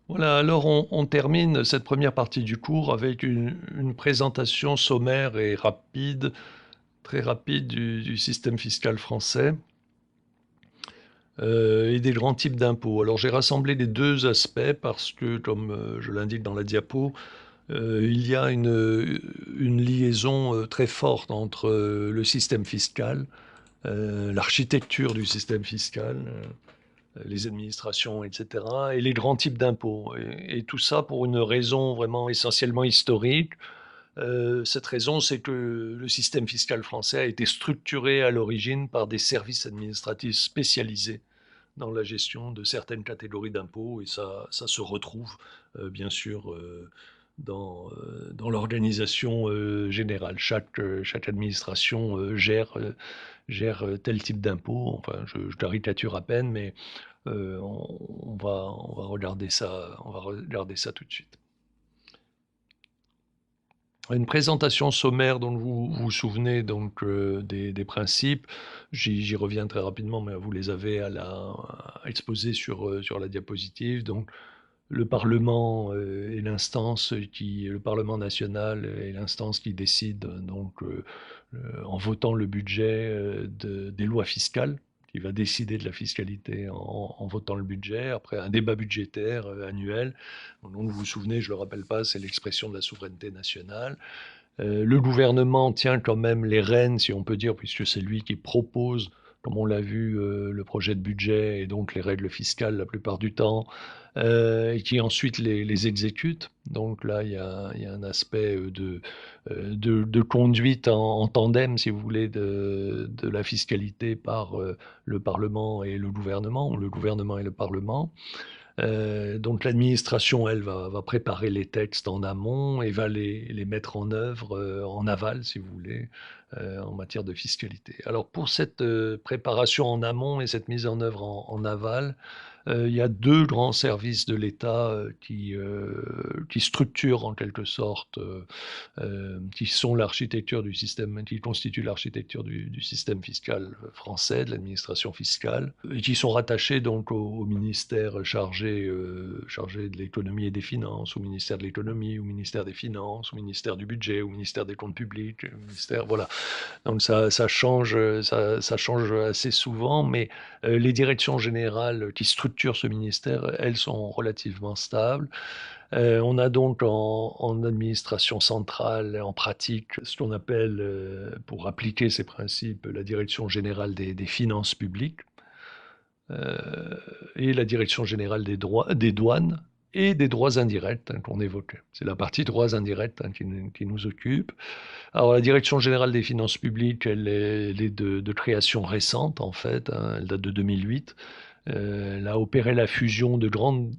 Voilà, alors on termine cette première partie du cours avec une présentation sommaire et rapide, très rapide du système fiscal français et des grands types d'impôts. Alors j'ai rassemblé les deux aspects parce que, comme je l'indique dans la diapo, il y a une liaison très forte entre le système fiscal, l'architecture du système fiscal, les administrations, etc., et les grands types d'impôts. Et tout ça pour une raison vraiment essentiellement historique. Cette raison, c'est que le système fiscal français a été structuré à l'origine par des services administratifs spécialisés dans la gestion de certaines catégories d'impôts, et ça se retrouve bien sûr dans l'organisation générale. Chaque administration gère tel type d'impôt. Enfin, je caricature à peine, mais on va regarder ça tout de suite. Une présentation sommaire dont vous vous souvenez donc des principes. J'y reviens très rapidement, mais vous les avez à exposer sur la diapositive. Donc, le Parlement est le Parlement national est l'instance qui décide donc en votant le budget des lois fiscales, qui va décider de la fiscalité en votant le budget, après un débat budgétaire annuel. Donc vous vous souvenez, je ne le rappelle pas, c'est l'expression de la souveraineté nationale. Le gouvernement tient quand même les rênes, si on peut dire, puisque c'est lui qui propose, comme on l'a vu, le projet de budget et donc les règles fiscales la plupart du temps, et qui ensuite les exécute. Donc là, il y a un aspect de conduite en tandem, si vous voulez, de la fiscalité par le Parlement et le gouvernement, ou le gouvernement et le Parlement. Donc l'administration, elle, va préparer les textes en amont et va les mettre en œuvre en aval, si vous voulez, en matière de fiscalité. Alors pour cette préparation en amont et cette mise en œuvre en aval, il y a deux grands services de l'État qui structurent en quelque sorte, qui sont l'architecture du système, qui constituent l'architecture du système fiscal français, de l'administration fiscale, et qui sont rattachés donc au ministère chargé de l'économie et des finances, au ministère de l'économie, au ministère des finances, au ministère du budget, au ministère des comptes publics, au ministère, voilà. Donc ça change assez souvent, mais les directions générales qui structurent ce ministère, elles sont relativement stables. On a donc en administration centrale, en pratique, ce qu'on appelle, pour appliquer ces principes, la direction générale des finances publiques euh, et la direction générale des douanes et des droits indirects qu'on évoquait. C'est la partie droits indirects qui nous occupe. Alors, la Direction générale des finances publiques, elle est de création récente, en fait, hein, elle date de 2008. Elle a opéré la fusion de grandes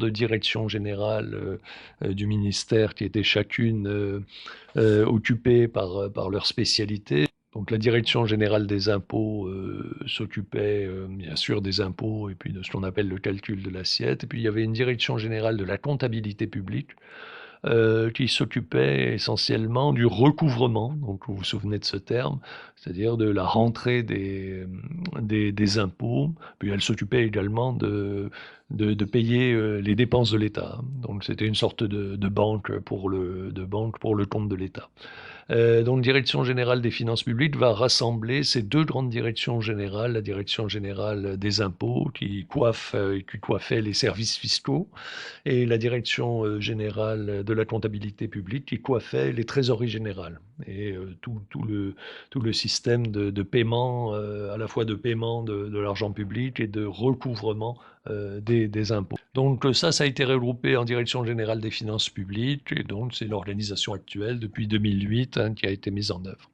directions générales du ministère qui étaient chacune occupées par leur spécialité. Donc la Direction générale des impôts s'occupait bien sûr des impôts et puis de ce qu'on appelle le calcul de l'assiette. Et puis il y avait une Direction générale de la comptabilité publique qui s'occupait essentiellement du recouvrement, donc vous vous souvenez de ce terme, c'est-à-dire de la rentrée des impôts, puis elle s'occupait également de payer les dépenses de l'État. Donc c'était une sorte de banque de banque pour le compte de l'État. Donc, Direction générale des finances publiques va rassembler ces deux grandes directions générales, la Direction générale des impôts qui coiffait les services fiscaux, et la Direction générale de la comptabilité publique qui coiffait les trésoreries générales et tout le système de paiement, à la fois de paiement de l'argent public et de recouvrement des impôts. Donc ça a été regroupé en Direction générale des finances publiques, et donc c'est l'organisation actuelle depuis 2008 hein, qui a été mise en œuvre.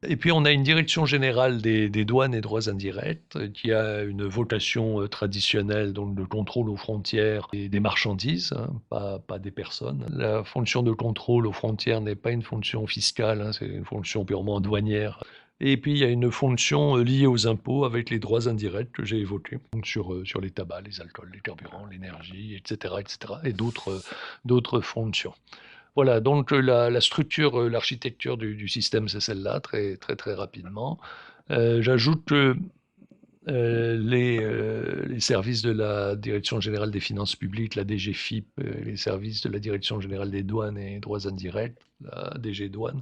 Et puis on a une direction générale des douanes et droits indirects qui a une vocation traditionnelle donc de contrôle aux frontières et des marchandises, hein, pas des personnes. La fonction de contrôle aux frontières n'est pas une fonction fiscale, hein, c'est une fonction purement douanière. Et puis il y a une fonction liée aux impôts avec les droits indirects que j'ai évoqués, donc sur les tabacs, les alcools, les carburants, l'énergie, etc., etc., et d'autres fonctions. Voilà, donc la structure, l'architecture du système, c'est celle-là, très, très, très rapidement. J'ajoute que les services de la Direction générale des finances publiques, la DGFiP, les services de la Direction générale des douanes et droits indirects, la DG Douane,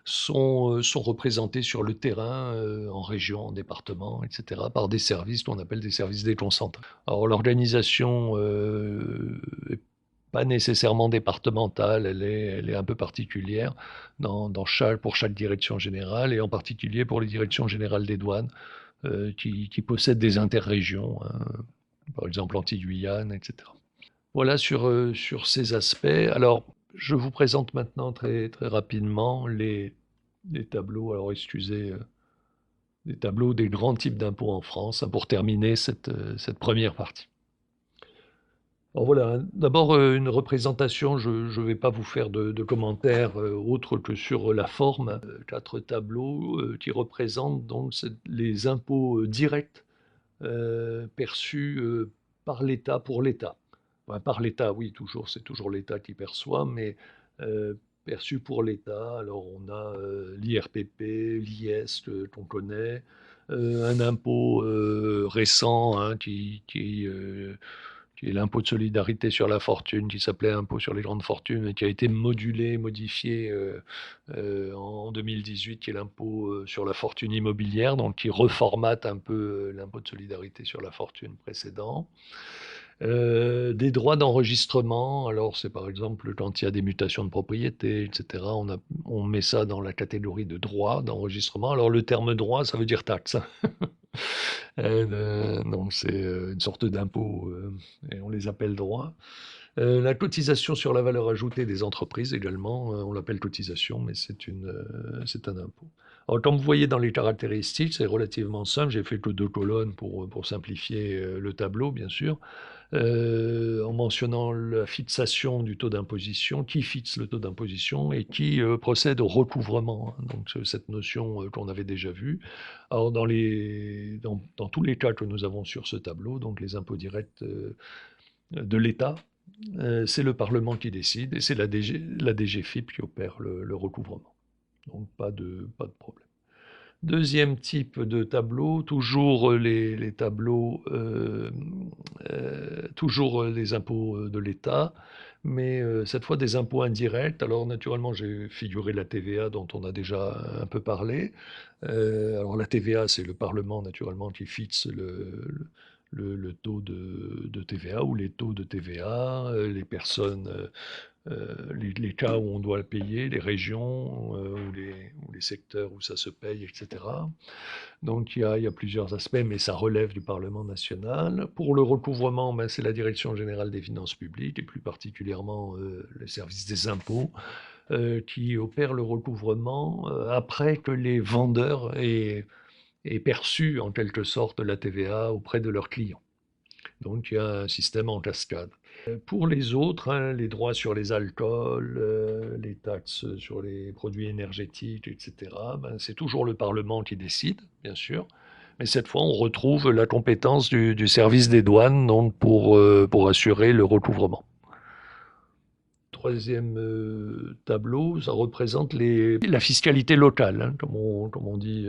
sont représentés sur le terrain, en région, en département, etc., par des services qu'on appelle des services déconcentrés. Alors l'organisation n'est pas nécessairement départementale, elle est un peu particulière pour chaque direction générale, et en particulier pour les directions générales des douanes, qui possèdent des interrégions, hein, par exemple Antilles-Guyane, etc. Voilà sur ces aspects. Alors, je vous présente maintenant très, très rapidement les tableaux, alors excusez, les tableaux des grands types d'impôts en France, hein, pour terminer cette première partie. Alors voilà, d'abord une représentation, je ne vais pas vous faire de commentaires autres que sur la forme. 4 tableaux qui représentent donc les impôts directs perçus par l'État pour l'État. Enfin, par l'État, oui, toujours, c'est toujours l'État qui perçoit, mais perçus pour l'État. Alors on a l'IRPP, l'IS qu'on connaît, un impôt récent, hein, qui est l'impôt de solidarité sur la fortune, qui s'appelait impôt sur les grandes fortunes, et qui a été modulé, modifié en 2018, qui est l'impôt sur la fortune immobilière, donc qui reformate un peu l'impôt de solidarité sur la fortune précédent. Des droits d'enregistrement, alors c'est par exemple quand il y a des mutations de propriété, etc. On met ça dans la catégorie de droits d'enregistrement. Alors le terme droit, ça veut dire taxe. Donc c'est une sorte d'impôt, et on les appelle droits. La cotisation sur la valeur ajoutée des entreprises également, on l'appelle cotisation, mais c'est un impôt. Alors, comme vous voyez dans les caractéristiques, c'est relativement simple. J'ai fait que 2 colonnes pour simplifier le tableau, bien sûr, en mentionnant la fixation du taux d'imposition, qui fixe le taux d'imposition et qui procède au recouvrement, hein. Donc cette notion qu'on avait déjà vue. Alors dans tous les cas que nous avons sur ce tableau, donc les impôts directs de l'État, c'est le Parlement qui décide et c'est la DGFiP qui opère le recouvrement. Donc pas de problème. Deuxième type de tableau, toujours les tableaux, toujours les impôts de l'État, mais cette fois des impôts indirects. Alors naturellement, j'ai figuré la TVA dont on a déjà un peu parlé. Alors la TVA, c'est le Parlement naturellement qui fixe le taux de TVA ou les taux de TVA, les personnes, les cas où on doit payer, les régions ou les secteurs où ça se paye, etc. Donc il y a plusieurs aspects, mais ça relève du Parlement national. Pour le recouvrement, ben, c'est la Direction générale des finances publiques, et plus particulièrement le service des impôts, qui opère le recouvrement après que les vendeurs aient perçu en quelque sorte la TVA auprès de leurs clients. Donc il y a un système en cascade. Pour les autres, hein, les droits sur les alcools, les taxes sur les produits énergétiques, etc., ben, c'est toujours le Parlement qui décide, bien sûr. Mais cette fois, on retrouve la compétence du service des douanes, donc pour assurer le recouvrement. Troisième tableau, ça représente la fiscalité locale, hein, comme on dit,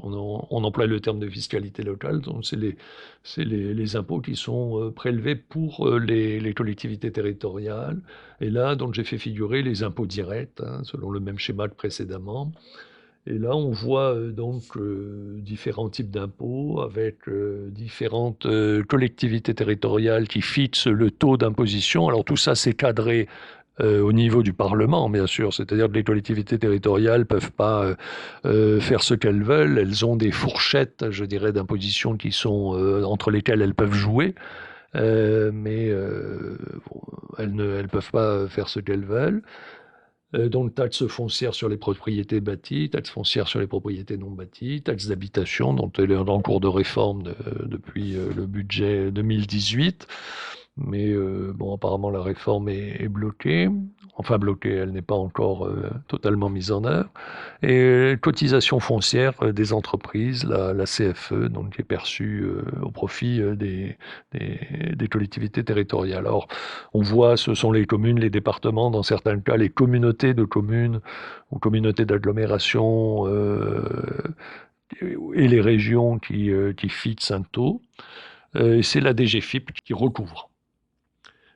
on emploie le terme de fiscalité locale, donc c'est les impôts qui sont prélevés pour les collectivités territoriales. Et là, donc j'ai fait figurer les impôts directs, hein, selon le même schéma que précédemment. Et là, on voit donc différents types d'impôts avec différentes collectivités territoriales qui fixent le taux d'imposition. Alors tout ça, c'est cadré au niveau du Parlement, bien sûr. C'est-à-dire que les collectivités territoriales ne peuvent pas faire ce qu'elles veulent. Elles ont des fourchettes, je dirais, d'imposition qui sont entre lesquelles elles peuvent jouer. Mais bon, elles ne peuvent pas faire ce qu'elles veulent. Donc taxe foncière sur les propriétés bâties, taxe foncière sur les propriétés non bâties, taxe d'habitation, dont elle est en cours de réforme depuis le budget 2018. Mais bon, apparemment la réforme est bloquée. Enfin bloquée, elle n'est pas encore totalement mise en œuvre. Et cotisation foncière des entreprises, la CFE, donc qui est perçue au profit des collectivités territoriales. Alors, on voit, ce sont les communes, les départements, dans certains cas, les communautés de communes ou communautés d'agglomération et les régions qui fixent un taux. C'est la DGFiP qui recouvre.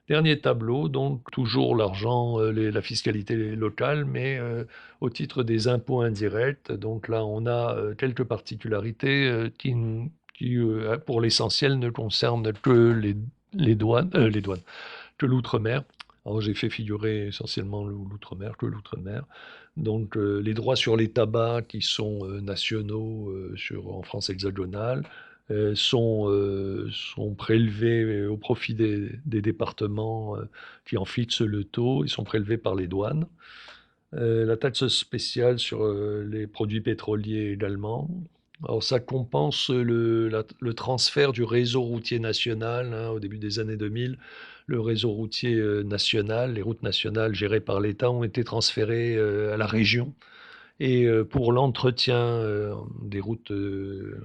Dernier tableau, donc toujours l'argent, la fiscalité locale, mais au titre des impôts indirects. Donc là, on a quelques particularités qui, pour l'essentiel, ne concernent que les douanes, que l'outre-mer. Alors j'ai fait figurer essentiellement l'outre-mer, que l'outre-mer. Donc les droits sur les tabacs qui sont nationaux en France hexagonale sont prélevés au profit des départements qui en fixent le taux. Ils sont prélevés par les douanes. La taxe spéciale sur les produits pétroliers également. Alors ça compense le transfert du réseau routier national, hein, au début des années 2000. Le réseau routier national, les routes nationales gérées par l'État ont été transférées à la région. Et pour l'entretien des routes,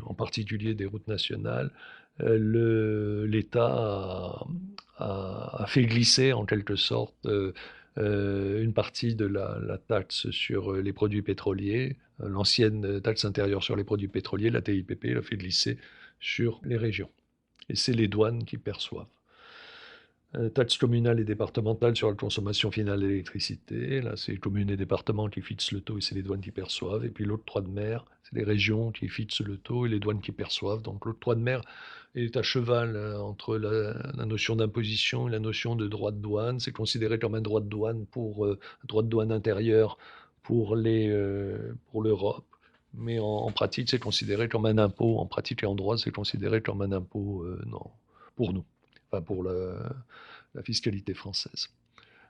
en particulier des routes nationales, l'État a fait glisser en quelque sorte une partie de la taxe sur les produits pétroliers, l'ancienne taxe intérieure sur les produits pétroliers, la TIPP, l'a fait glisser sur les régions. Et c'est les douanes qui perçoivent. Taxe communale et départementale sur la consommation finale d'électricité. Là, c'est les communes et départements qui fixent le taux et c'est les douanes qui perçoivent. Et puis l'octroi de mer, c'est les régions qui fixent le taux et les douanes qui perçoivent. Donc l'octroi de mer est à cheval entre la notion d'imposition et la notion de droit de douane. C'est considéré comme un droit de douane un droit de douane intérieur pour l'Europe. Mais en pratique, c'est considéré comme un impôt. En pratique et en droit, c'est considéré comme un impôt non, pour nous, enfin pour la fiscalité française.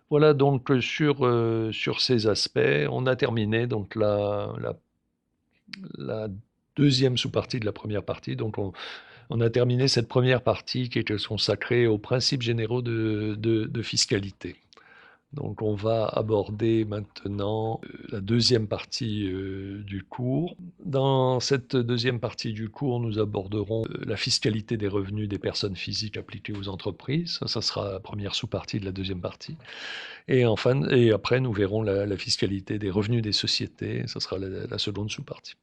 Voilà donc sur ces aspects. On a terminé donc la deuxième sous-partie de la première partie. Donc on a terminé cette première partie qui était consacrée aux principes généraux de fiscalité. Donc on va aborder maintenant la deuxième partie du cours. Dans cette deuxième partie du cours, nous aborderons la fiscalité des revenus des personnes physiques appliquées aux entreprises. Ça sera la première sous-partie de la deuxième partie. Et après, nous verrons la fiscalité des revenus des sociétés. Ça sera la seconde sous-partie.